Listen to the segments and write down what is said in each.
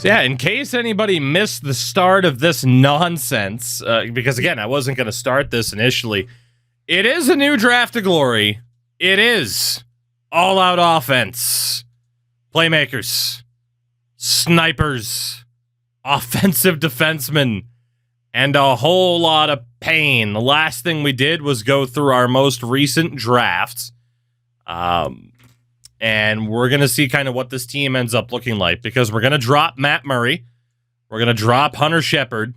So yeah, in case anybody missed the start of this nonsense, because again, I wasn't going to start this initially, it is a new Draft to Glory. It is all-out offense, playmakers, snipers, offensive defensemen, and a whole lot of pain. The last thing we did was go through our most recent drafts. And we're going to see kind of what this team ends up looking like, because we're going to drop Matt Murray. We're going to drop Hunter Shepard.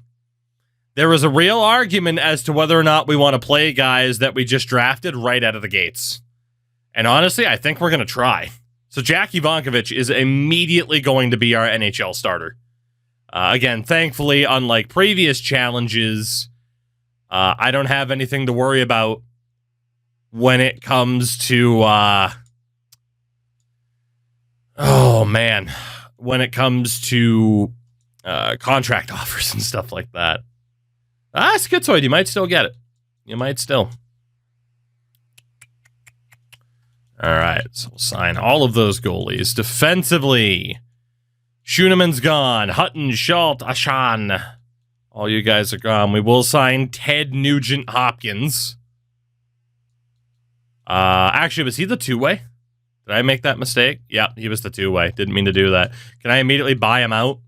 There was a real argument as to whether or not we want to play guys that we just drafted right out of the gates. And honestly, I think we're going to try. So Jack Ivankovic is immediately going to be our NHL starter. Again, thankfully, unlike previous challenges, I don't have anything to worry about when it comes to... when it comes to contract offers and stuff like that. Schizoid, you might still get it. You might still. All right, so we'll sign all of those goalies. Defensively, Schooneman's gone. Hutton, Schultz, Ashan. All you guys are gone. We will sign Ted Nugent Hopkins. Actually, was he the two-way? Did I make that mistake? Yeah, he was the two-way. Didn't mean to do that. Can I immediately buy him out?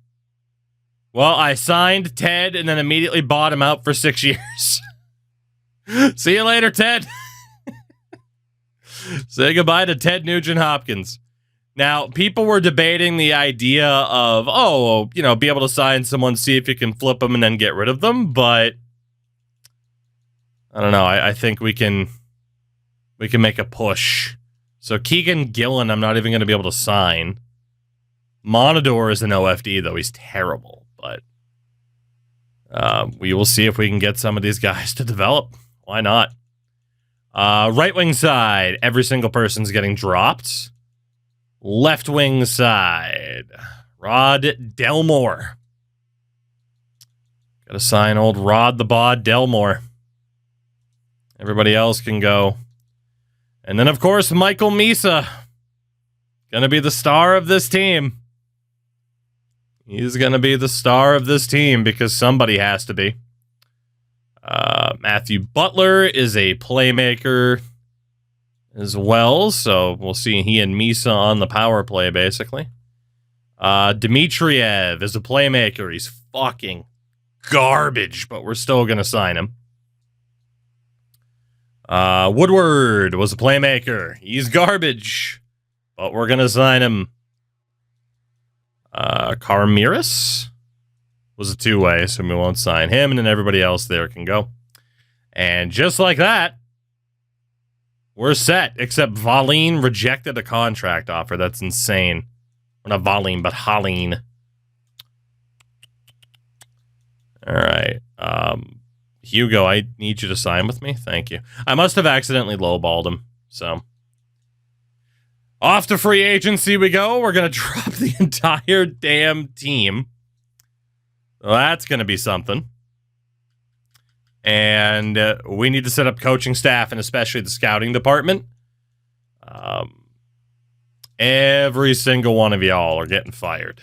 Well, I signed Ted and then immediately bought him out for 6 years. See you later, Ted. Say goodbye to Ted Nugent Hopkins. Now, people were debating the idea of, be able to sign someone, see if you can flip them and then get rid of them, but I don't know. I think we can make a push. So Keegan Gillen, I'm not even going to be able to sign. Monador is an OFD, though. He's terrible, but we will see if we can get some of these guys to develop. Why not? Right wing side, every single person's getting dropped. Left wing side, Rod Delmore. Got to sign old Rod the Bod Delmore. Everybody else can go. And then, of course, Michael Misa. Going to be the star of this team. He's going to be the star of this team because somebody has to be. Matthew Butler is a playmaker as well, so we'll see he and Misa on the power play, basically. Dmitriev is a playmaker. He's fucking garbage, but we're still going to sign him. Woodward was a playmaker. He's garbage, but we're going to sign him. Carmiris was a two-way, so we won't sign him, and then everybody else there can go. And just like that, we're set, except Valine rejected a contract offer. That's insane. Well, not Valine, but Haline. All right. Hugo, I need you to sign with me. Thank you. I must have accidentally lowballed him, so... Off to free agency we go. We're going to drop the entire damn team. Well, that's going to be something. And we need to set up coaching staff and especially the scouting department. Every single one of y'all are getting fired.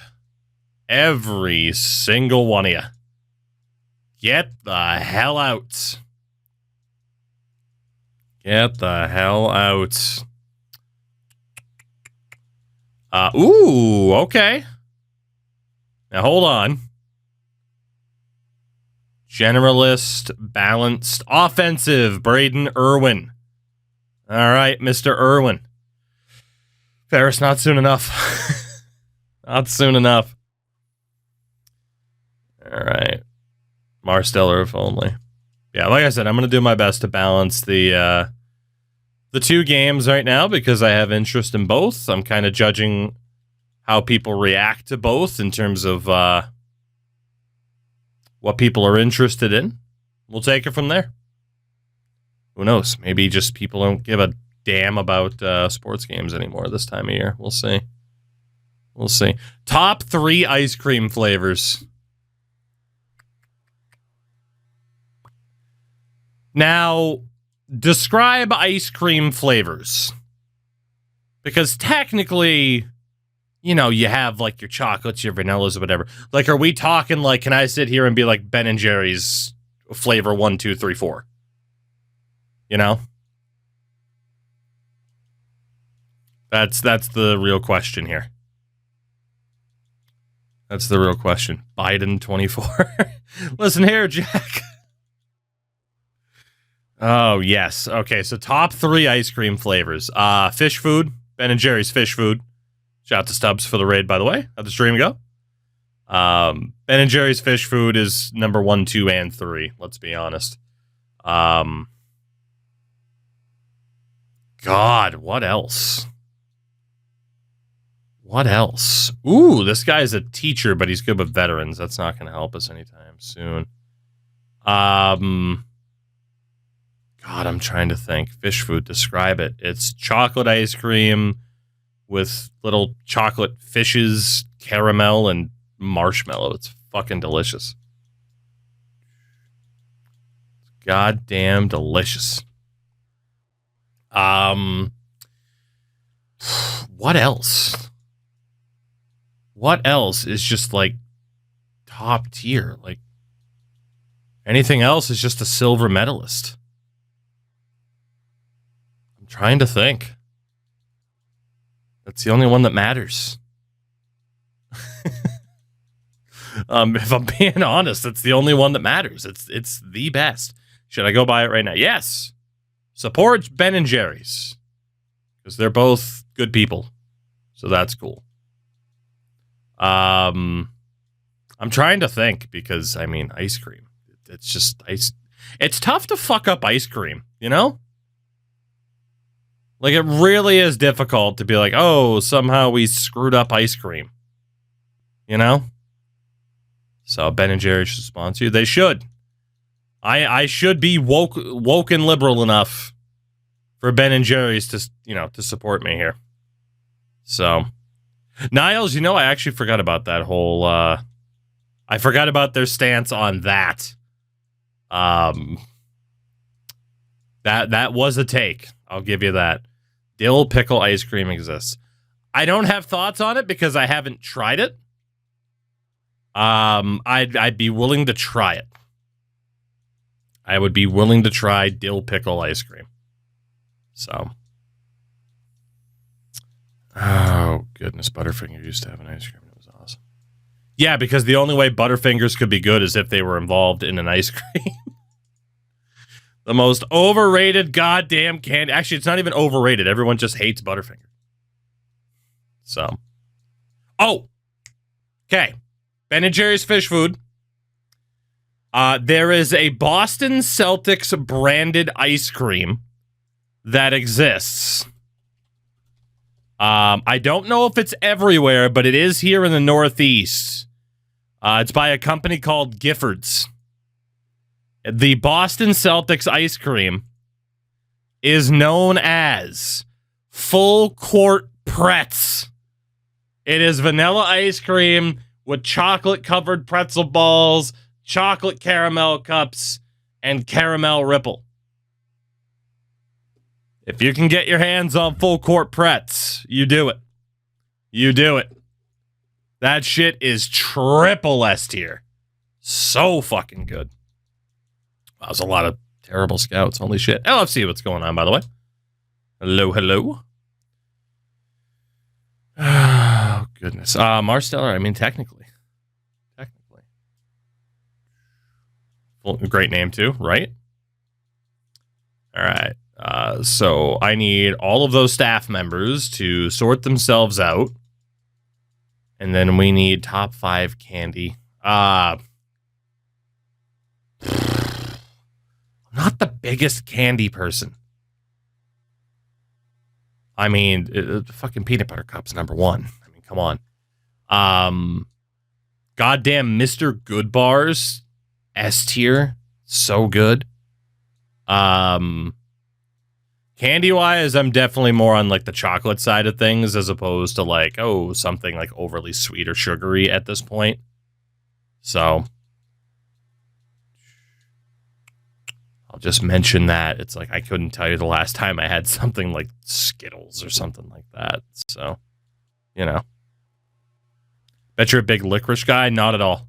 Every single one of you. Get the hell out. Get the hell out. Okay. Now, hold on. Generalist, balanced, offensive, Braden Irwin. All right, Mr. Irwin. Ferris, not soon enough. Not soon enough. All right. Marsteller, if only. Yeah, like I said, I'm going to do my best to balance the two games right now because I have interest in both. I'm kind of judging how people react to both in terms of what people are interested in. We'll take it from there. Who knows? Maybe just people don't give a damn about sports games anymore this time of year. We'll see. We'll see. Top 3 ice cream flavors. Now, describe ice cream flavors. Because technically, you have like your chocolates, your vanillas, or whatever. Like, are we talking like, can I sit here and be like Ben and Jerry's flavor 1, 2, 3, 4? You know? That's the real question here. That's the real question. Biden 24. Listen here, Jack. Oh, yes. Okay, so top 3 ice cream flavors. Fish food. Ben and Jerry's fish food. Shout out to Stubbs for the raid, by the way. How'd the stream go? Ben and Jerry's fish food is number 1, 2, and 3. Let's be honest. God, what else? What else? Ooh, this guy's a teacher, but he's good with veterans. That's not going to help us anytime soon. God, I'm trying to think. Fish food, describe it. It's chocolate ice cream with little chocolate fishes, caramel, and marshmallow. It's fucking delicious. Goddamn delicious. What else? What else is just like top tier? Like anything else is just a silver medalist. I'm trying to think. That's the only one that matters. If I'm being honest, that's the only one that matters. It's the best. Should I go buy it right now? Yes. Support Ben and Jerry's. Because they're both good people. So that's cool. I'm trying to think because, I mean, ice cream. It's just ice. It's tough to fuck up ice cream, you know? Like, it really is difficult to be like, oh, somehow we screwed up ice cream. You know? So Ben and Jerry should sponsor you. They should. I should be woke and liberal enough for Ben and Jerry's to, to support me here. So, Niles, I actually forgot about that whole, I forgot about their stance on that. That was a take. I'll give you that. Dill pickle ice cream exists. I don't have thoughts on it because I haven't tried it. I'd be willing to try it. I would be willing to try dill pickle ice cream. So. Oh, goodness. Butterfinger used to have an ice cream. It was awesome. Yeah, because the only way Butterfingers could be good is if they were involved in an ice cream. The most overrated goddamn candy. Actually, it's not even overrated. Everyone just hates Butterfinger. So. Oh. Okay. Ben and Jerry's fish food. There is a Boston Celtics branded ice cream that exists. I don't know if it's everywhere, but it is here in the Northeast. It's by a company called Giffords. The Boston Celtics ice cream is known as Full Court Pretz. It is vanilla ice cream with chocolate-covered pretzel balls, chocolate caramel cups, and caramel ripple. If you can get your hands on Full Court Pretz, you do it. You do it. That shit is triple S tier. So fucking good. That was a lot of terrible scouts. Holy shit. LFC, what's going on, by the way? Hello, hello. Oh, goodness. Marsteller, I mean, technically. Well, great name, too, right? All right. So I need all of those staff members to sort themselves out. And then we need top 5 candy. I'm not the biggest candy person. I mean, fucking peanut butter cups, number 1. I mean, come on. Goddamn Mr. Good Bars, S tier, so good. Candy-wise, I'm definitely more on, like, the chocolate side of things as opposed to, like, something, like, overly sweet or sugary at this point. So, I'll just mention that. It's like I couldn't tell you the last time I had something like Skittles or something like that. So, Bet you're a big licorice guy? Not at all.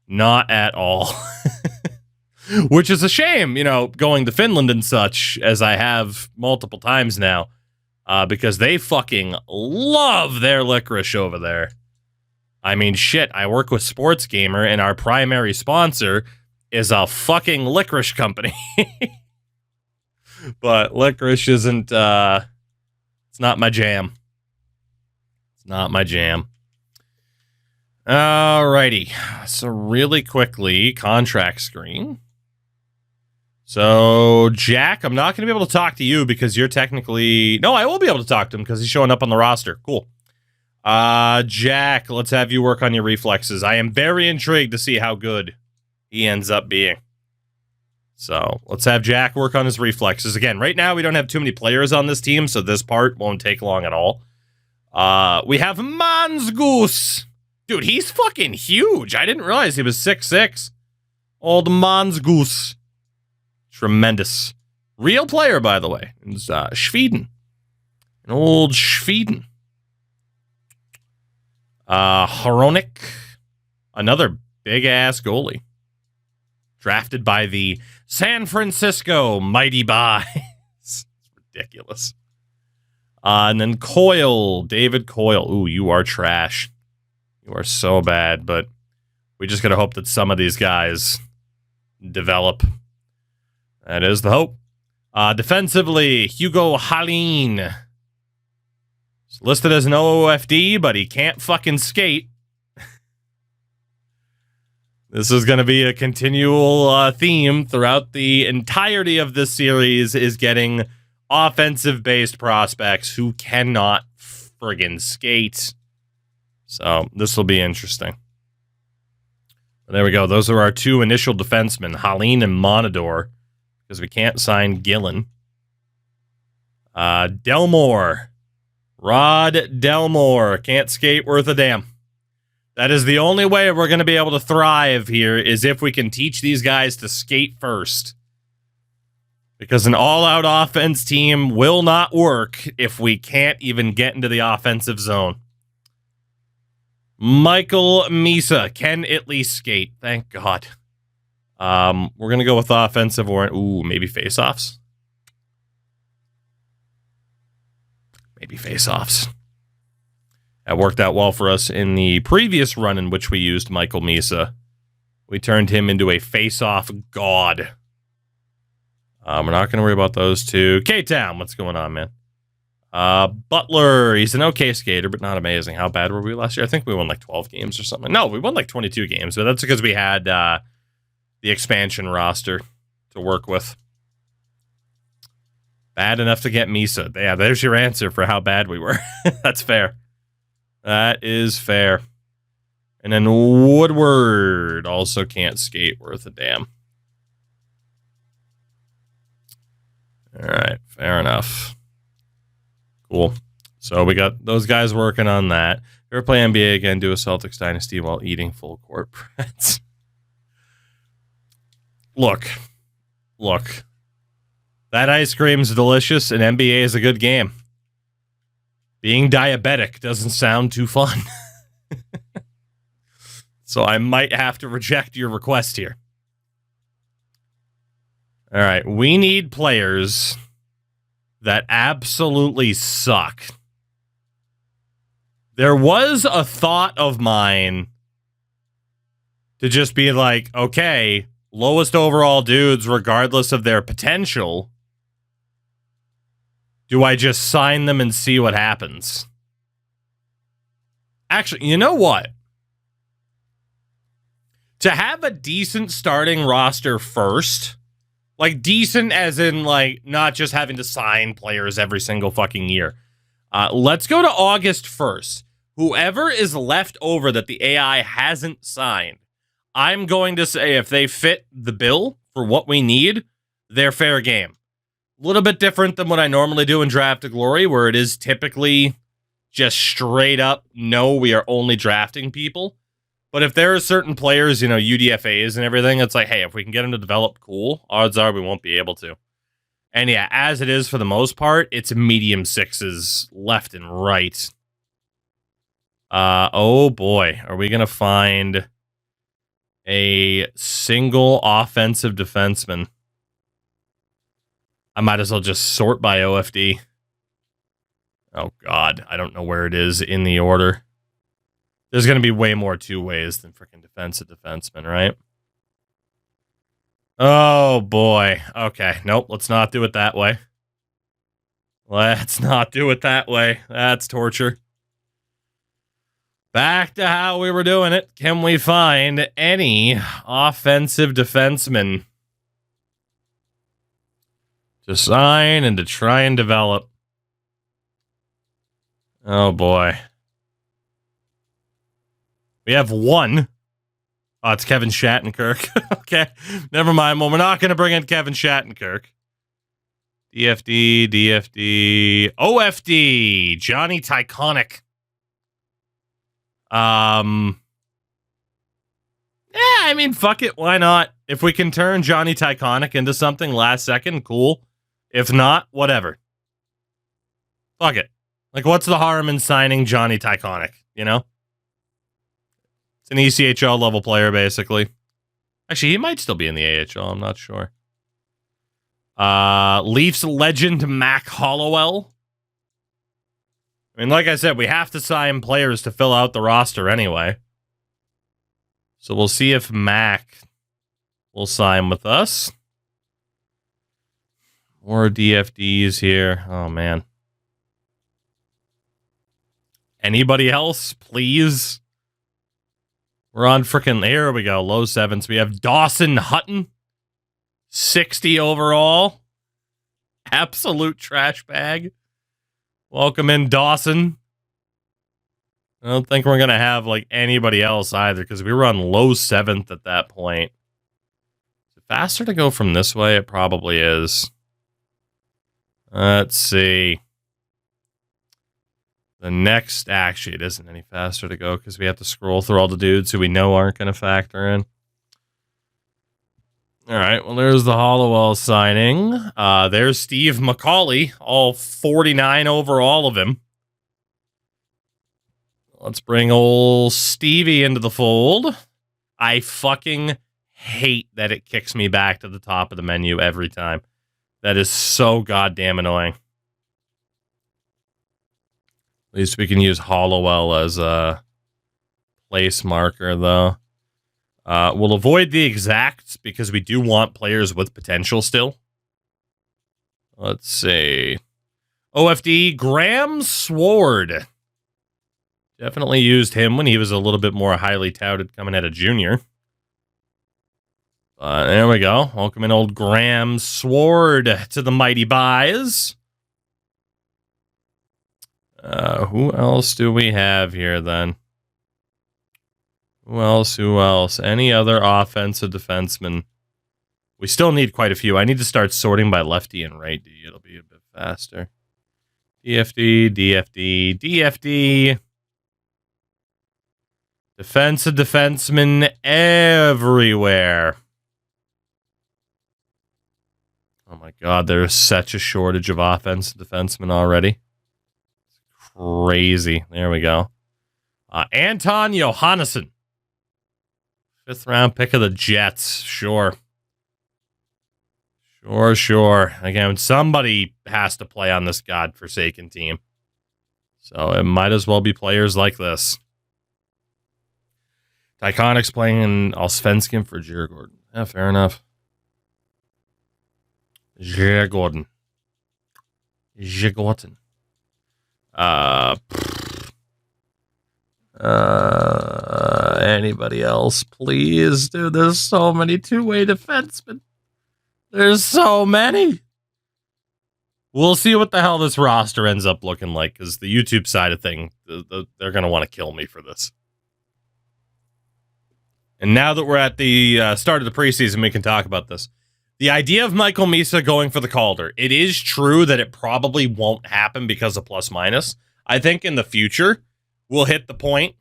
Not at all. Which is a shame, you know, going to Finland and such, as I have multiple times now, because they fucking love their licorice over there. I mean, shit, I work with Sports Gamer, and our primary sponsor is a fucking licorice company. But licorice isn't, it's not my jam. It's not my jam. Alrighty. So really quickly, contract screen. So, Jack, I'm not going to be able to talk to you because you're technically... No, I will be able to talk to him because he's showing up on the roster. Cool. Jack, let's have you work on your reflexes. I am very intrigued to see how good he ends up being. So, let's have Jack work on his reflexes. Again, right now we don't have too many players on this team, so this part won't take long at all. We have Mansgoose. Dude, he's fucking huge. I didn't realize he was 6'6". Old Mansgoose. Tremendous. Real player, by the way. It's Schweden. An old Schweden. Hronik. Another big-ass goalie. Drafted by the San Francisco Mighty Buys. It's ridiculous. And then Coyle. David Coyle. Ooh, you are trash. You are so bad, but we just gotta hope that some of these guys develop. That is the hope. Defensively, Hugo Haline. He's listed as an OFD, but he can't fucking skate. This is going to be a continual theme throughout the entirety of this series, is getting offensive-based prospects who cannot friggin' skate. So this will be interesting. There we go. Those are our two initial defensemen, Haline and Monador, because we can't sign Gillen. Delmore. Rod Delmore. Can't skate worth a damn. That is the only way we're going to be able to thrive here, is if we can teach these guys to skate first. Because an all-out offense team will not work if we can't even get into the offensive zone. Michael Misa can at least skate. Thank God. We're going to go with offensive or... Ooh, maybe face-offs? Maybe face-offs. That worked out well for us in the previous run in which we used Michael Misa. We turned him into a face-off god. We're not going to worry about those two. K-Town, what's going on, man? Butler, he's an okay skater, but not amazing. How bad were we last year? I think we won like 12 games or something. No, we won like 22 games, but that's because we had the expansion roster to work with. Bad enough to get Misa. Yeah, there's your answer for how bad we were. That's fair. That is fair. And then Woodward also can't skate worth a damn. All right, fair enough. Cool. So we got those guys working on that. Ever play NBA again, do a Celtics dynasty while eating full court press? Look. That ice cream's delicious, and NBA is a good game. Being diabetic doesn't sound too fun. So I might have to reject your request here. All right, we need players that absolutely suck. There was a thought of mine to just be like, okay, lowest overall dudes, regardless of their potential. Do I just sign them and see what happens? Actually, you know what? To have a decent starting roster first, like decent as in like not just having to sign players every single fucking year. Let's go to August 1st. Whoever is left over that the AI hasn't signed, I'm going to say if they fit the bill for what we need, they're fair game. A little bit different than what I normally do in Draft to Glory, where it is typically just straight up, no, we are only drafting people. But if there are certain players, you know, UDFAs and everything, it's like, hey, if we can get them to develop, cool. Odds are we won't be able to. And yeah, as it is for the most part, it's medium sixes left and right. Oh boy, are we gonna find a single offensive defenseman? I might as well just sort by OFD. Oh god, I don't know where it is in the order. There's gonna be way more two ways than freaking defensive defenseman, right? Oh boy. Okay, nope. Let's not do it that way. Let's not do it that way. That's torture. Back to how we were doing it. Can we find any offensive defensemen to sign and to try and develop? Oh boy. We have one. Oh, it's Kevin Shattenkirk. Okay, never mind. Well, we're not going to bring in Kevin Shattenkirk. DFD, OFD, Johnny Tyconic. Yeah, I mean, fuck it. Why not? If we can turn Johnny Tyconic into something last second, cool. If not, whatever. Fuck it. Like, what's the harm in signing Johnny Tyconic, you know? It's an ECHL level player, basically. Actually, he might still be in the AHL. I'm not sure. Leafs legend Mac Hollowell. I mean, like I said, we have to sign players to fill out the roster anyway. So we'll see if Mac will sign with us. More DFDs here. Oh, man. Anybody else, please? We're on freaking, there we go, low sevens. We have Dawson Hutton, 60 overall. Absolute trash bag. Welcome in, Dawson. I don't think we're going to have like anybody else either because we were on low seventh at that point. Is it faster to go from this way? It probably is. Let's see. The next, actually, it isn't any faster to go because we have to scroll through all the dudes who we know aren't going to factor in. All right, well, there's the Hollowell signing. There's Steve McCauley, all 49 overall of him. Let's bring old Stevie into the fold. I fucking hate that it kicks me back to the top of the menu every time. That is so goddamn annoying. At least we can use Hollowell as a place marker, though. We'll avoid the exacts because we do want players with potential still. Let's see. OFD, Graham Sword. Definitely used him when he was a little bit more highly touted coming out of junior. There we go. Welcome in old Graham Sword to the Mighty Buys. Who else do we have here, then? Who else? Any other offensive defensemen? We still need quite a few. I need to start sorting by lefty and righty. It'll be a bit faster. DFD. Defensive defensemen everywhere. Oh my god, there's such a shortage of offensive defensemen already. Crazy. There we go. Anton Johannesson. 5th round pick of the Jets. Sure. Again, somebody has to play on this godforsaken team. So it might as well be players like this. Tyconic's playing in Allsvenskan for Djurgården. Yeah, fair enough. Djurgården. Anybody else, please? Dude, there's so many two-way defensemen. There's so many. We'll see what the hell this roster ends up looking like, because the YouTube side of thing, they're going to want to kill me for this. And now that we're at the start of the preseason, we can talk about this. The idea of Michael Misa going for the Calder, it is true that it probably won't happen because of plus-minus. I think in the future, we'll hit the point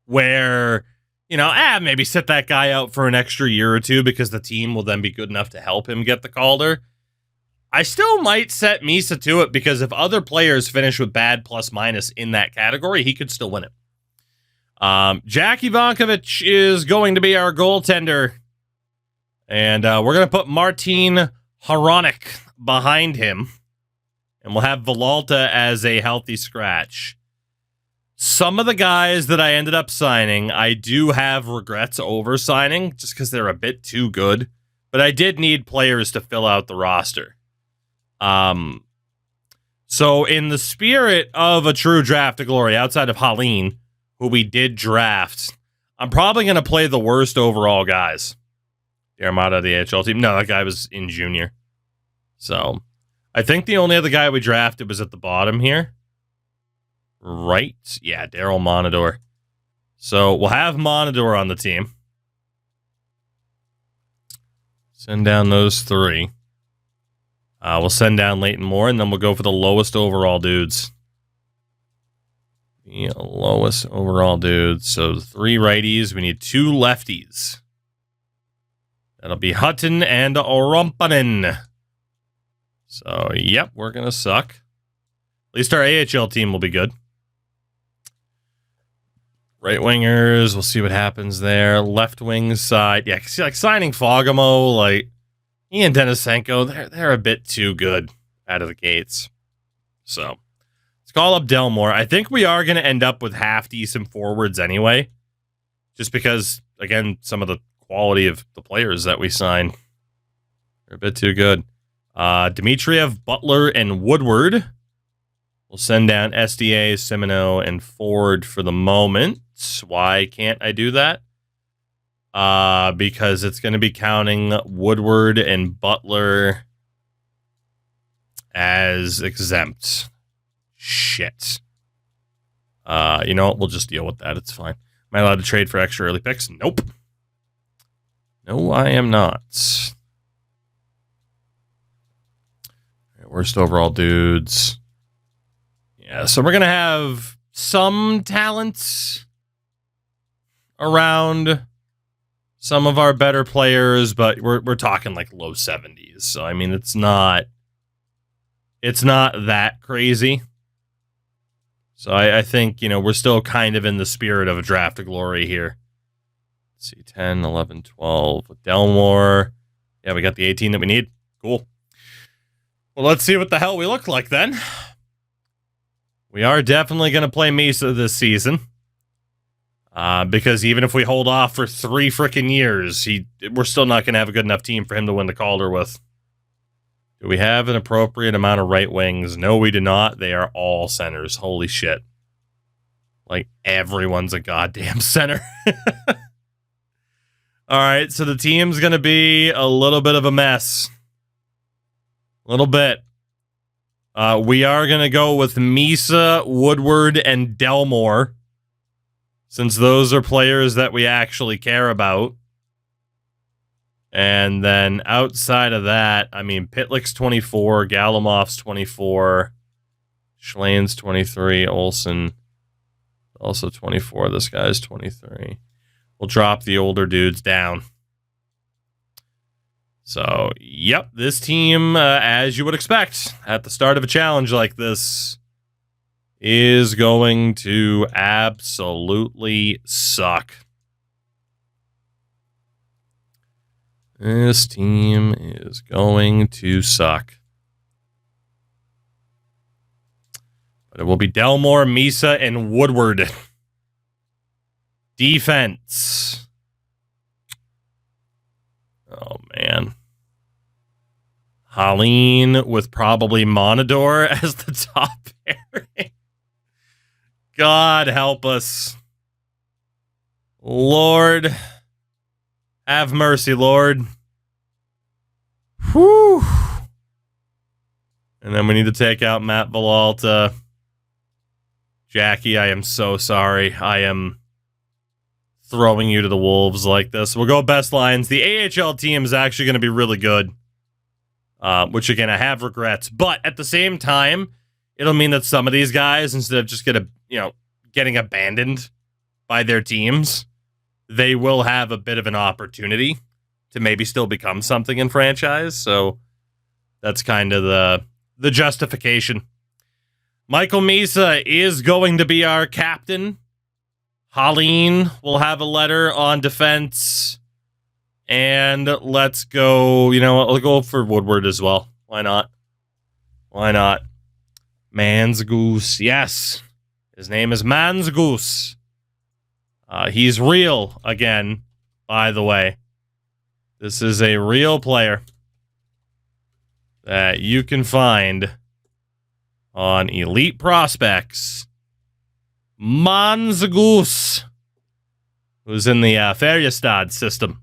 where, you know, maybe sit that guy out for an extra year or two because the team will then be good enough to help him get the Calder. I still might set Misa to it because if other players finish with bad plus minus in that category, he could still win it. Jack Ivankovic is going to be our goaltender. And we're going to put Martin Hronek behind him. And we'll have Villalta as a healthy scratch. Some of the guys that I ended up signing, I do have regrets over signing just because they're a bit too good. But I did need players to fill out the roster. So in the spirit of a true draft of glory, outside of Haleen, who we did draft, I'm probably going to play the worst overall guys. The Armada, the AHL team. No, that guy was in junior. So I think the only other guy we drafted was at the bottom here. Right? Yeah, Daryl Monador. So we'll have Monador on the team. Send down those three. We'll send down Leighton Moore, and then we'll go for the lowest overall dudes. The lowest overall dudes. So 3 righties. We need 2 lefties. That'll be Hutton and Rompanen. So, yep, we're going to suck. At least our AHL team will be good. Right wingers, we'll see what happens there. Left wing side. Yeah, see, like signing Fogamo, like Ian Denisenko, they're a bit too good out of the gates. So, let's call up Delmore. I think we are going to end up with half-decent forwards anyway. Just because, again, some of the quality of the players that we sign are a bit too good. Dmitriev, Butler, and Woodward. We'll send down SDA, Semino, and Ford for the moment. Why can't I do that? Because it's going to be counting Woodward and Butler as exempt. Shit. You know what? We'll just deal with that. It's fine. Am I allowed to trade for extra early picks? Nope. No, I am not. Worst overall dudes. Yeah, so we're going to have some talents around some of our better players, but we're talking like low 70s. So, I mean, it's not that crazy. So I think, we're still kind of in the spirit of a draft of glory here. Let's see, 10, 11, 12 with Delmore. Yeah, we got the 18 that we need. Cool. Well, let's see what the hell we look like then. We are definitely going to play Misa this season. Because even if we hold off for 3 freaking years, we're still not going to have a good enough team for him to win the Calder with. Do we have an appropriate amount of right wings? No, we do not. They are all centers. Holy shit. Like, everyone's a goddamn center. All right, so the team's going to be a little bit of a mess. A little bit. We are going to go with Misa, Woodward, and Delmore, since those are players that we actually care about. And then outside of that, I mean, Pitlick's 24, Galamov's 24, Schlane's 23, Olsen also 24. This guy's 23. We'll drop the older dudes down. So, yep, this team, as you would expect, at the start of a challenge like this, is going to absolutely suck. This team is going to suck. But it will be Delmore, Misa, and Woodward. Defense. Oh, man. Haleen with probably Monador as the top pairing. God help us. Lord, have mercy, Lord. Whew. And then we need to take out Matt Villalta. Jackie, I am so sorry. I am throwing you to the wolves like this. We'll go best lines. The AHL team is actually going to be really good. Which, again, I have regrets. But at the same time, it'll mean that some of these guys, instead of just getting abandoned by their teams, they will have a bit of an opportunity to maybe still become something in franchise. So That's kind of the justification. Michael Misa is going to be our captain. Holleen will have a letter on defense. And let's go, I'll go for Woodward as well. Why not? Why not? Mansgoose. Yes. His name is Mansgoose. He's real again, by the way. This is a real player that you can find on Elite Prospects. Mansgoose, who's in the Färjestad system.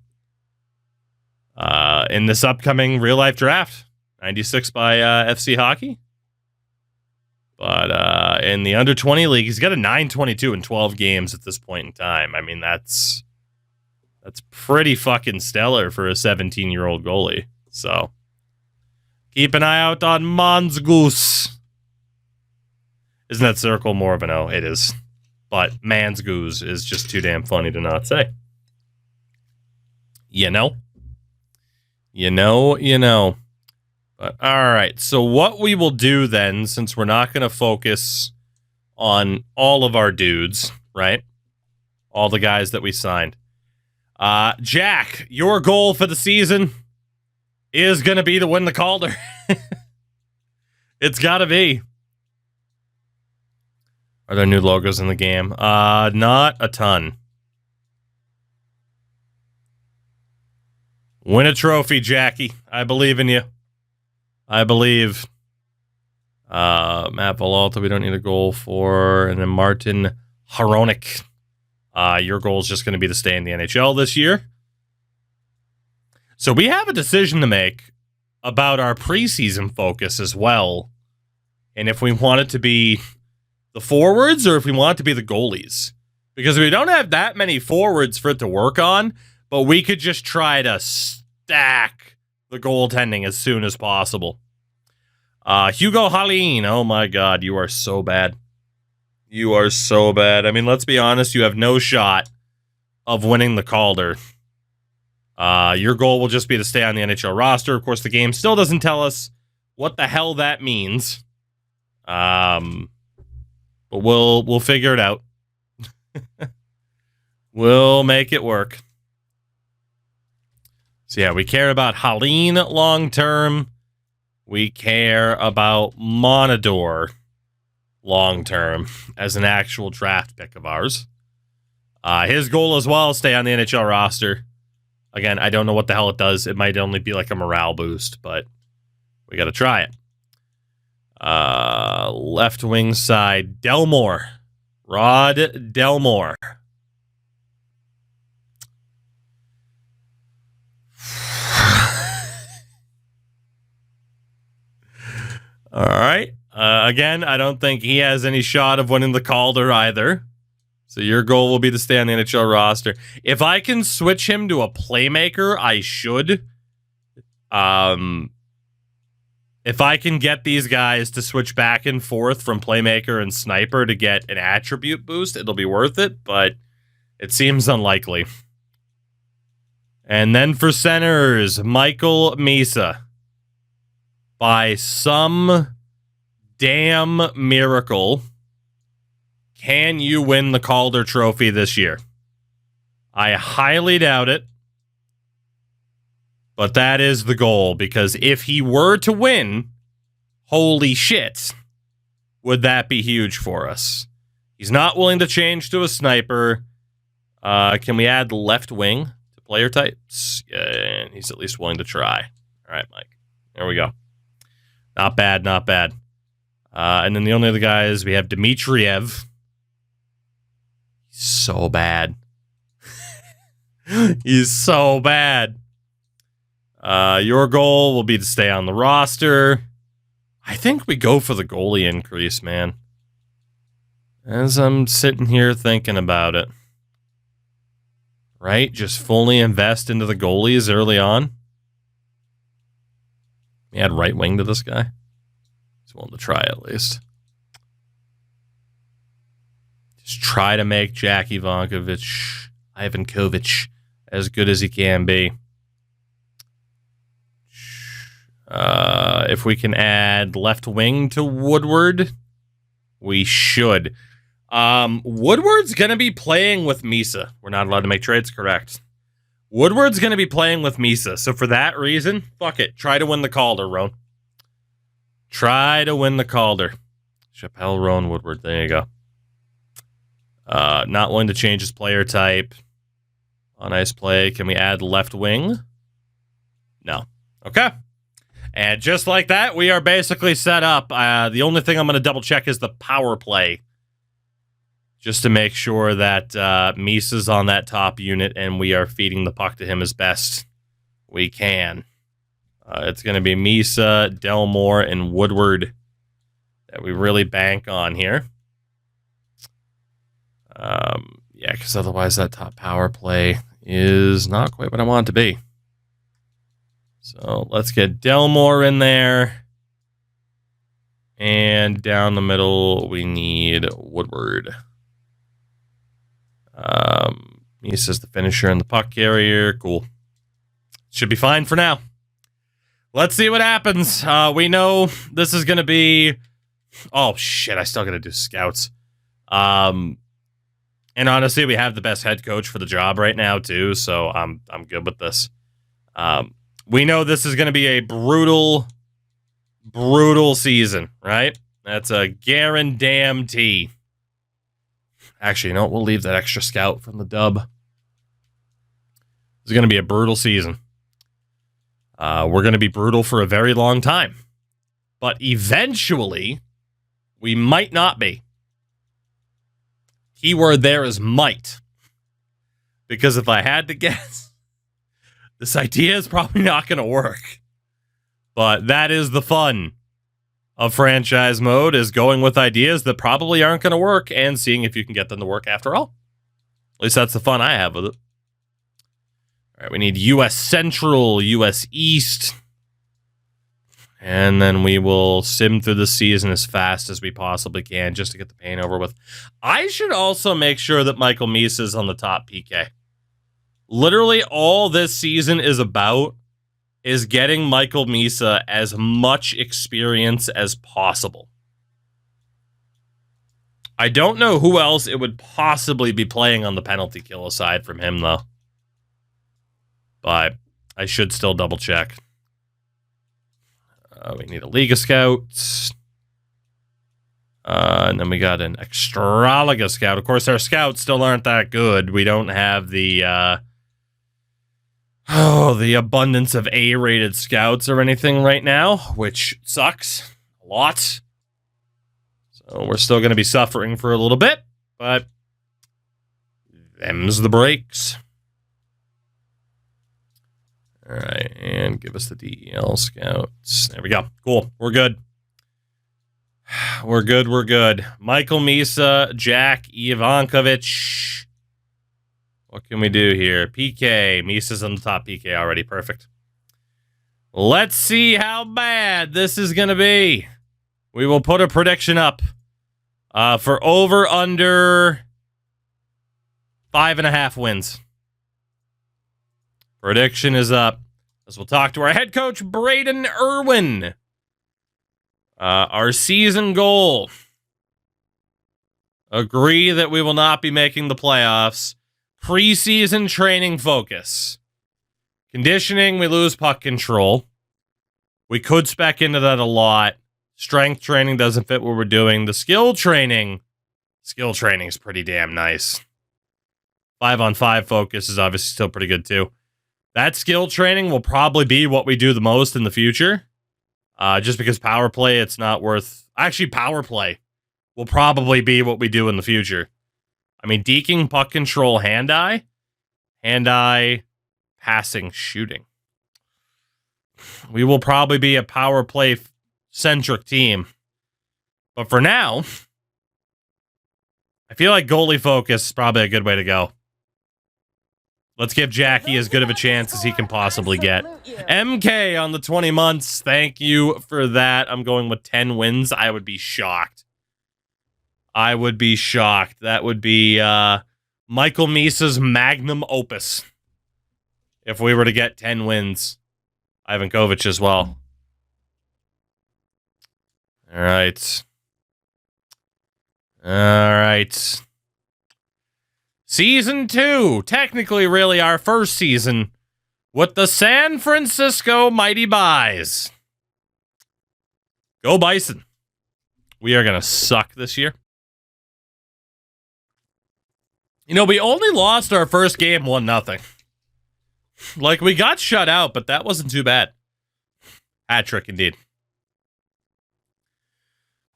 In this upcoming real-life draft. 96 by FC Hockey. But in the under-20 league, he's got a 922 in 12 games at this point in time. I mean, that's pretty fucking stellar for a 17-year-old goalie. So, keep an eye out on Mansgoose. Isn't that circle more of an O? It is. But Mansgoose is just too damn funny to not say. You know. But all right, so what we will do then, since we're not going to focus on all of our dudes, right? All the guys that we signed. Jack, your goal for the season is going to be to win the Calder. It's got to be. Are there new logos in the game? Not a ton. Win a trophy, Jackie. I believe in you. I believe. Matt Villalta, we don't need a goal for. And then Martin Hronek. Your goal is just going to be to stay in the NHL this year. So we have a decision to make about our preseason focus as well. And if we want it to be the forwards or if we want it to be the goalies. Because we don't have that many forwards for it to work on, but we could just try to stack the goaltending as soon as possible. Hugo Holleen. Oh my God, you are so bad. You are so bad. I mean, let's be honest, you have no shot of winning the Calder. Your goal will just be to stay on the NHL roster. Of course, the game still doesn't tell us what the hell that means. But we'll figure it out. We'll make it work. So yeah, we care about Holleen long term. We care about Monador long term as an actual draft pick of ours. His goal as well, stay on the NHL roster. Again, I don't know what the hell it does. It might only be like a morale boost, but we got to try it. Left wing side, Delmore. Rod Delmore. All right. Again, I don't think he has any shot of winning the Calder either. So your goal will be to stay on the NHL roster. If I can switch him to a playmaker, I should. If I can get these guys to switch back and forth from playmaker and sniper to get an attribute boost, it'll be worth it, but it seems unlikely. And then for centers, Michael Misa. By some damn miracle, can you win the Calder Trophy this year? I highly doubt it. But that is the goal, because if he were to win, holy shit, would that be huge for us. He's not willing to change to a sniper. Can we add left wing to player types? Yeah, and he's at least willing to try. All right, Mike. There we go. Not bad, not bad. And then the only other guys, we have Dmitriev. He's so bad. He's so bad. Your goal will be to stay on the roster. I think we go for the goalie increase, man. As I'm sitting here thinking about it. Right? Just fully invest into the goalies early on. We add right wing to this guy. He's willing to try at least. Just try to make Jack Ivankovic as good as he can be. If we can add left wing to Woodward, we should. Woodward's going to be playing with Misa. We're not allowed to make trades, correct. Woodward's going to be playing with Misa. So for that reason, fuck it. Try to win the Calder, Roan. Try to win the Calder. Chappelle, Roan, Woodward. There you go. Not willing to change his player type. Oh, nice play. Can we add left wing? No. Okay. And just like that, we are basically set up. The only thing I'm going to double check is the power play. Just to make sure that Misa's on that top unit and we are feeding the puck to him as best we can. It's going to be Misa, Delmore, and Woodward that we really bank on here. Yeah, because otherwise that top power play is not quite what I want it to be. So let's get Delmore in there. And down the middle, we need Woodward. Misa's the finisher and the puck carrier. Cool. Should be fine for now. Let's see what happens. We know this is going to be... Oh, shit. I still got to do scouts. And honestly, we have the best head coach for the job right now, too. So I'm good with this. We know this is going to be a brutal season, right? That's a guarantee. Actually, you know what? We'll leave that extra scout from the dub. It's going to be a brutal season. We're going to be brutal for a very long time. But eventually, we might not be. Keyword there is might. Because if I had to guess, this idea is probably not going to work. But that is the fun of franchise mode, is going with ideas that probably aren't going to work and seeing if you can get them to work after all. At least that's the fun I have with it. All right, we need U.S. Central, U.S. East. And then we will sim through the season as fast as we possibly can just to get the pain over with. I should also make sure that Michael Misa is on the top PK. Literally all this season is about is getting Michael Misa as much experience as possible. I don't know who else it would possibly be playing on the penalty kill aside from him, though. But I should still double check. We need a Liga Scout. And then we got an Extraliga Scout. Of course, our scouts still aren't that good. We don't have the... the abundance of A-rated scouts or anything right now, which sucks a lot. So we're still going to be suffering for a little bit, but them's the breaks. All right, and give us the DEL scouts. There we go. Cool. We're good. We're good. We're good. Michael Misa, Jack Ivankovic. What can we do here? PK. Misa's on the top PK already. Perfect. Let's see how bad this is going to be. We will put a prediction up for over under 5.5 wins. Prediction is up. As we'll talk to our head coach, Braden Irwin. Our season goal. Agree that we will not be making the playoffs. Preseason training focus. Conditioning, we lose puck control. We could spec into that a lot. Strength training doesn't fit what we're doing. The skill training is pretty damn nice. 5-on-5 focus is obviously still pretty good too. That skill training will probably be what we do the most in the future. Just because power play, it's not worth... Actually, power play will probably be what we do in the future. I mean, deking, puck control, hand-eye, passing, shooting. We will probably be a power play-centric team. But for now, I feel like goalie focus is probably a good way to go. Let's give Jackie as good of a chance as he can possibly get. MK on the 20 months. Thank you for that. I'm going with 10 wins. I would be shocked. I would be shocked. That would be Michael Misa's magnum opus. If we were to get 10 wins. Ivan Kovic as well. All right. All right. Season 2. Technically, really our first season with the San Francisco Mighty Buys. Go Bison. We are going to suck this year. You know, we only lost our first game 1-0. Like, we got shut out, but that wasn't too bad. Hat trick, indeed.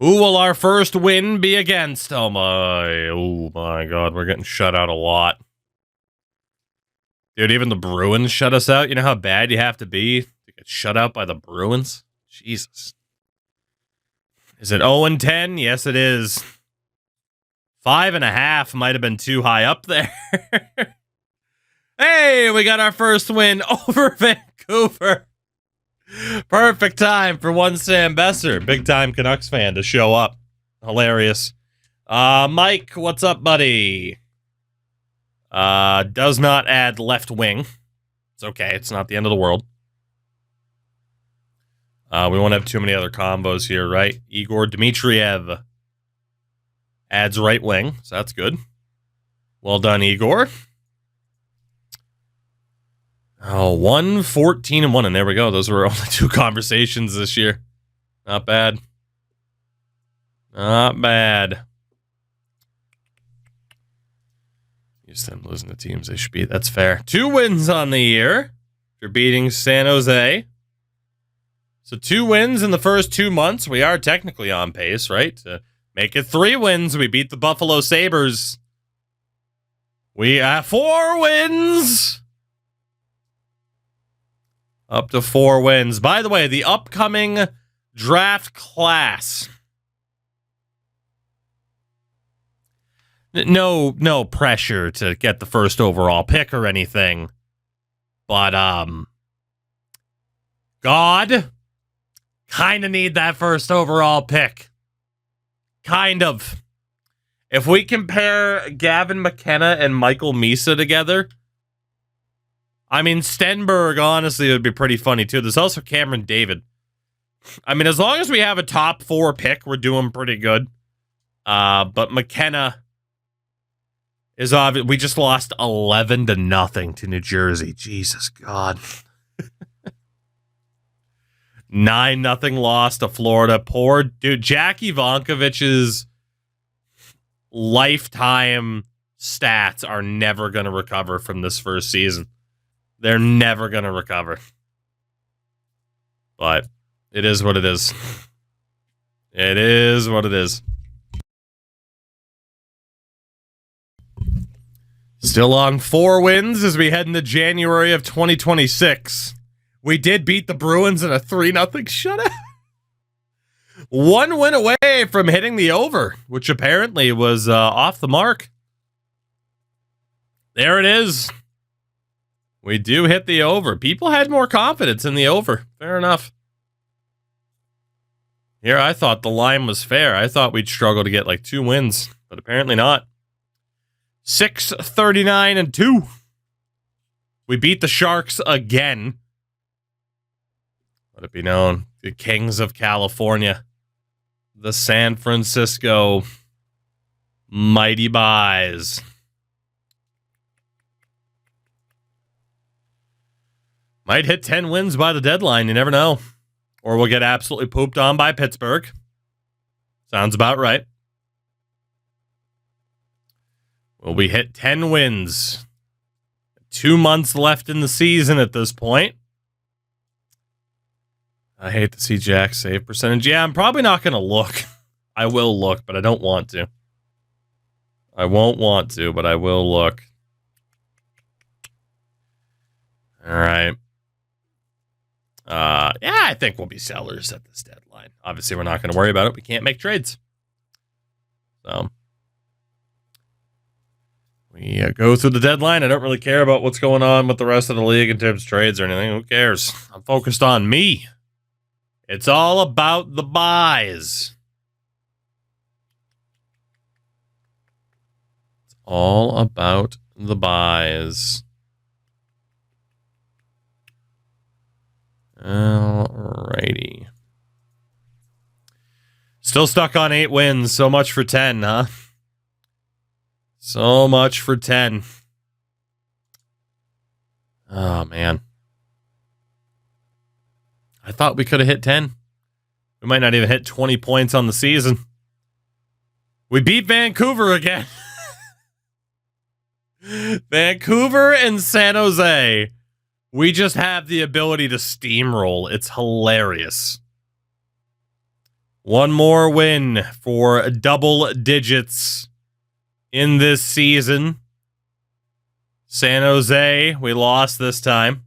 Who will our first win be against? Oh my God, we're getting shut out a lot. Dude, even the Bruins shut us out. You know how bad you have to be to get shut out by the Bruins? Jesus. Is it 0-10? Yes, it is. 5.5 might have been too high up there. Hey, we got our first win over Vancouver. Perfect time for one Sam Besser, big time Canucks fan, to show up. Hilarious. Mike, what's up, buddy? Does not add left wing. It's okay. It's not the end of the world. We won't have too many other combos here, right? Igor Dmitriev adds right wing, so that's good. Well done, Igor. Oh, 1-14-1, and there we go. Those were only 2 conversations this year. Not bad. Not bad. Used to them losing to teams they should beat. That's fair. 2 wins on the year. You're beating San Jose. So 2 wins in the first 2 months. We are technically on pace, right? To make it 3 wins. We beat the Buffalo Sabres. We have 4 wins. Up to 4 wins. By the way, the upcoming draft class. No pressure to get the first overall pick or anything. But, God, kind of need that first overall pick. Kind of. If we compare Gavin McKenna and Michael Misa together, I mean, Stenberg, honestly, would be pretty funny, too. There's also Cameron David. I mean, as long as we have a top 4 pick, we're doing pretty good. But McKenna is obvious. We just lost 11-0 to New Jersey. Jesus God. 9-0 loss to Florida. Poor dude. Jack Ivankovich's lifetime stats are never going to recover from this first season. They're never going to recover. But it is what it is. It is what it is. Still on 4 wins as we head into January of 2026. We did beat the Bruins in a 3-0 shutout. 1 win away from hitting the over, which apparently was off the mark. There it is. We do hit the over. People had more confidence in the over. Fair enough. Here, I thought the line was fair. I thought we'd struggle to get like 2 wins, but apparently not. 6-39-2. We beat the Sharks again. Let it be known, the Kings of California, the San Francisco Mighty Buys. Might hit 10 wins by the deadline. You never know. Or we'll get absolutely pooped on by Pittsburgh. Sounds about right. Will we hit 10 wins? 2 months left in the season at this point. I hate to see Jack's save percentage. Yeah, I'm probably not going to look. I will look, but I don't want to. I won't want to, but I will look. All right. Yeah, I think we'll be sellers at this deadline. Obviously, we're not going to worry about it. We can't make trades. So, we go through the deadline. I don't really care about what's going on with the rest of the league in terms of trades or anything. Who cares? I'm focused on me. It's all about the buys. It's all about the buys. Alrighty. Still stuck on 8 wins. So much for 10, huh? So much for 10. Oh, man. I thought we could have hit 10. We might not even hit 20 points on the season. We beat Vancouver again. Vancouver and San Jose. We just have the ability to steamroll. It's hilarious. One more win for double digits in this season. San Jose, we lost this time.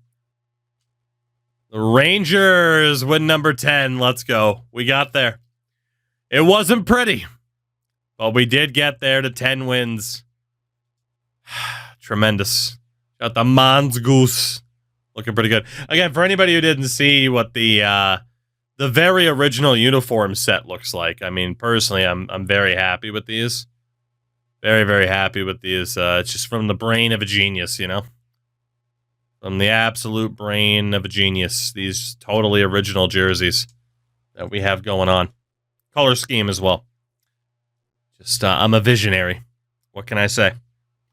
The Rangers win number 10. Let's go. We got there. It wasn't pretty, but we did get there to 10 wins. Tremendous. Got the Mongoose looking pretty good. Again, for anybody who didn't see what the very original uniform set looks like, I mean, personally, I'm very happy with these. Very, very happy with these. It's just from the brain of a genius, you know? From the absolute brain of a genius. These totally original jerseys that we have going on. Color scheme as well. Just, I'm a visionary. What can I say?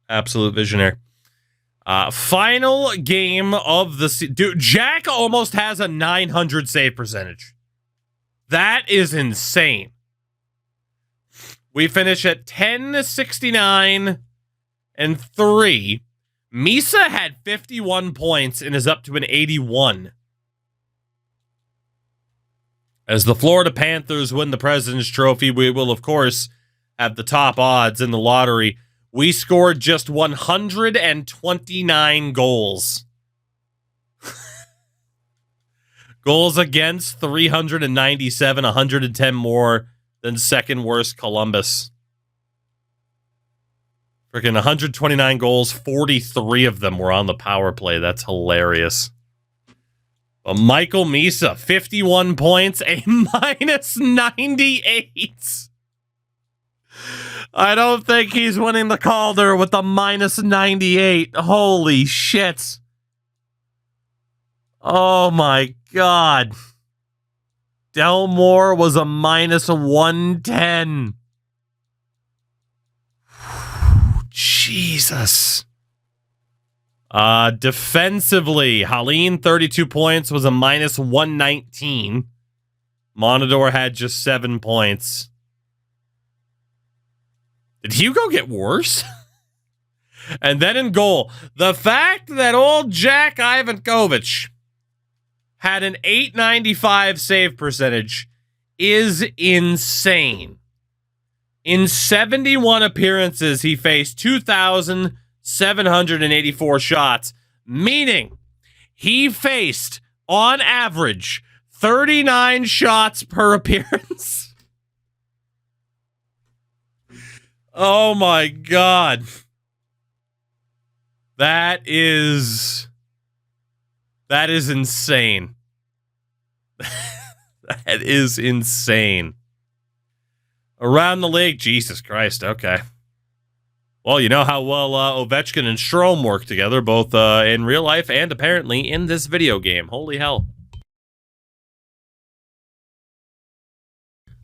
Absolute visionary. Final game of the season. Dude, Jack almost has a 900 save percentage. That is insane. We finish at 1069 and 3. Misa had 51 points and is up to an 81. As the Florida Panthers win the President's Trophy, we will, of course, have the top odds in the lottery. We scored just 129 goals. Goals against 397, 110 more than second worst Columbus. Freaking 129 goals, 43 of them were on the power play. That's hilarious. But Michael Misa, 51 points, a minus 98. I don't think he's winning the Calder with a minus 98. Holy shit. Oh my God. Delmore was a minus 110. Jesus. Defensively, Haleen, 32 points, was a minus 119. Monador had just 7 points. Did Hugo get worse? And then in goal, the fact that old Jack Ivankovich had an 895 save percentage is insane. In 71 appearances, he faced 2,784 shots, meaning he faced, on average, 39 shots per appearance. Oh my God. That is insane. That is insane. Around the league, Jesus Christ, okay. Well, you know how well Ovechkin and Strome work together, both in real life and apparently in this video game. Holy hell.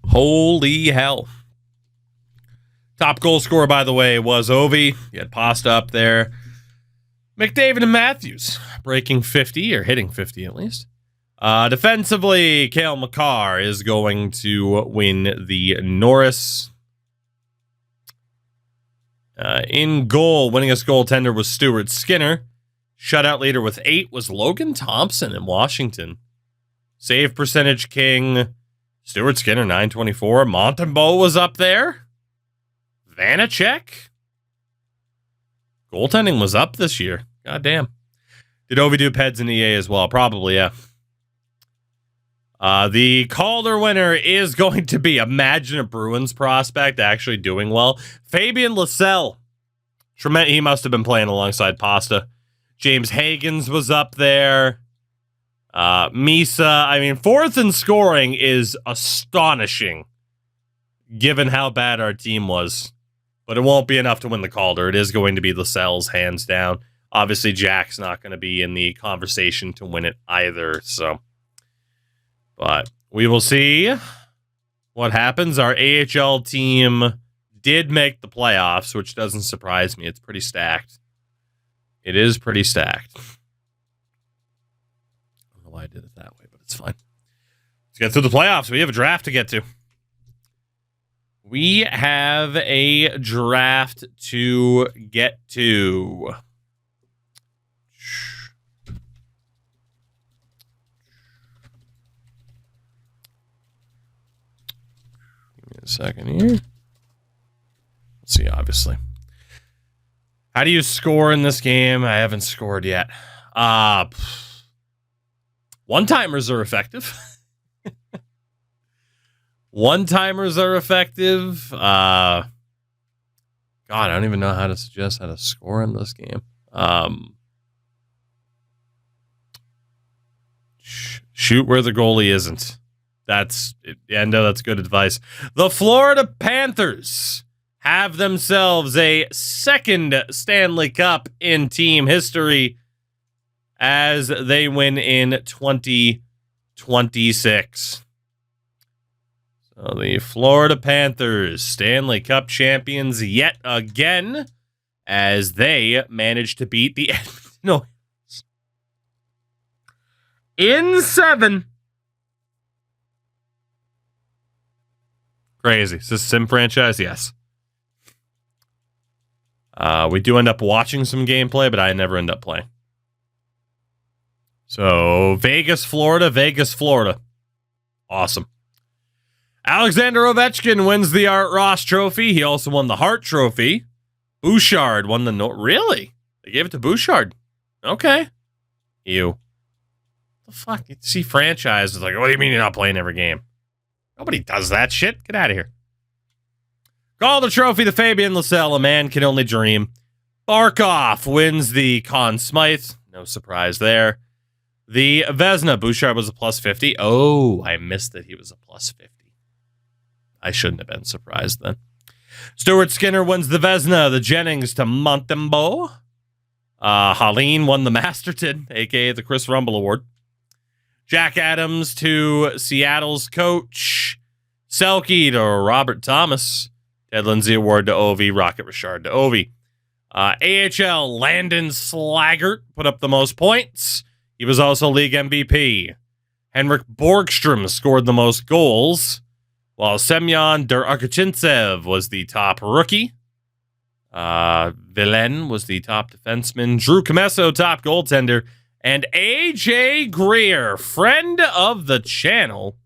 Holy hell. Top goal scorer, by the way, was Ovi. You had Pasta up there. McDavid and Matthews breaking 50, or hitting 50 at least. Defensively, Cale Makar is going to win the Norris. In goal, winningest goaltender was Stuart Skinner. Shutout leader with 8 was Logan Thompson in Washington. Save percentage king, Stuart Skinner, 924. Montembeault was up there. Vanacek. Goaltending was up this year. God damn. Did Ovi do Peds in EA as well? Probably, yeah. The Calder winner is going to be, imagine a Bruins prospect actually doing well. Fabian Lysell. He must have been playing alongside Pasta. James Hagens was up there. Misa. I mean, fourth in scoring is astonishing, given how bad our team was. But it won't be enough to win the Calder. It is going to be Lascelles, hands down. Obviously, Jack's not going to be in the conversation to win it either. So, but we will see what happens. Our AHL team did make the playoffs, which doesn't surprise me. It's pretty stacked. It is pretty stacked. I don't know why I did it that way, but it's fine. Let's get through the playoffs. We have a draft to get to. We have a draft to get to. Give me a second here. Let's see, obviously. How do you score in this game? I haven't scored yet. One-timers are effective. One-timers are effective. God, I don't even know how to suggest how to score in this game. Shoot where the goalie isn't. That's good advice. The Florida Panthers have themselves a second Stanley Cup in team history as they win in 2026. So the Florida Panthers, Stanley Cup champions yet again, as they managed to beat the Edmonton Oilers in 7. Crazy. Is this a sim franchise? Yes. We do end up watching some gameplay, but I never end up playing. So, Vegas, Florida. Awesome. Alexander Ovechkin wins the Art Ross Trophy. He also won the Hart Trophy. Bouchard won the... Really? They gave it to Bouchard. Okay. You. The fuck? You see franchises like, what do you mean you're not playing every game? Nobody does that shit. Get out of here. Calder Trophy to Fabian Lysell. A man can only dream. Barkov wins the Conn Smythe. No surprise there. The Vezina. Bouchard was a plus 50. Oh, I missed that he was a plus 50. I shouldn't have been surprised then. Stuart Skinner wins the Vezina. The Jennings to Montembeault. Haleen won the Masterton, a.k.a. the Chris Rumble Award. Jack Adams to Seattle's coach. Selke to Robert Thomas. Ted Lindsay Award to Ovi. Rocket Richard to Ovi. AHL, Landon Slaggert put up the most points. He was also league MVP. Henrik Borgstrom scored the most goals, while Semyon Durachintsev was the top rookie. Villain was the top defenseman. Drew Comesso, top goaltender. And AJ Greer, friend of the channel,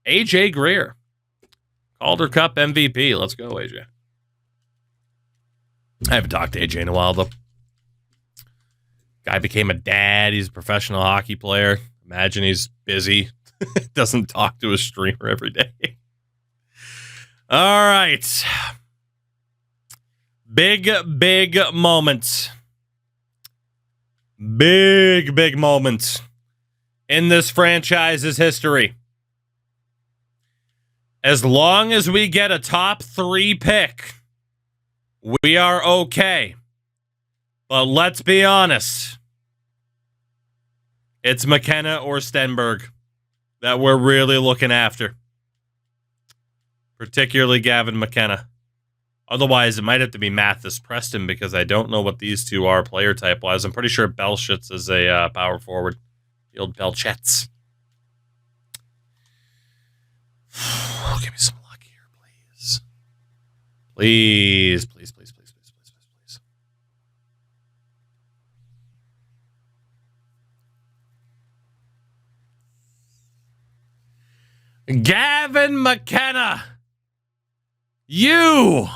AJ Greer. Calder Cup MVP. Let's go, AJ. I haven't talked to AJ in a while, though. Guy became a dad. He's a professional hockey player. Imagine he's busy. Doesn't talk to a streamer every day. All right. Big moment. Big moment in this franchise's history. As long as we get a top 3 pick, we are okay. But let's be honest. It's McKenna or Stenberg that we're really looking after. Particularly Gavin McKenna. Otherwise, it might have to be Mathis Preston because I don't know what these two are player type-wise. I'm pretty sure Belshitz is a power forward. The old Belchets. Give me some luck here, please. Please. Gavin McKenna, you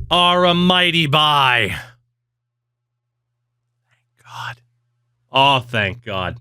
are a mighty buy. Thank God. Oh, thank God.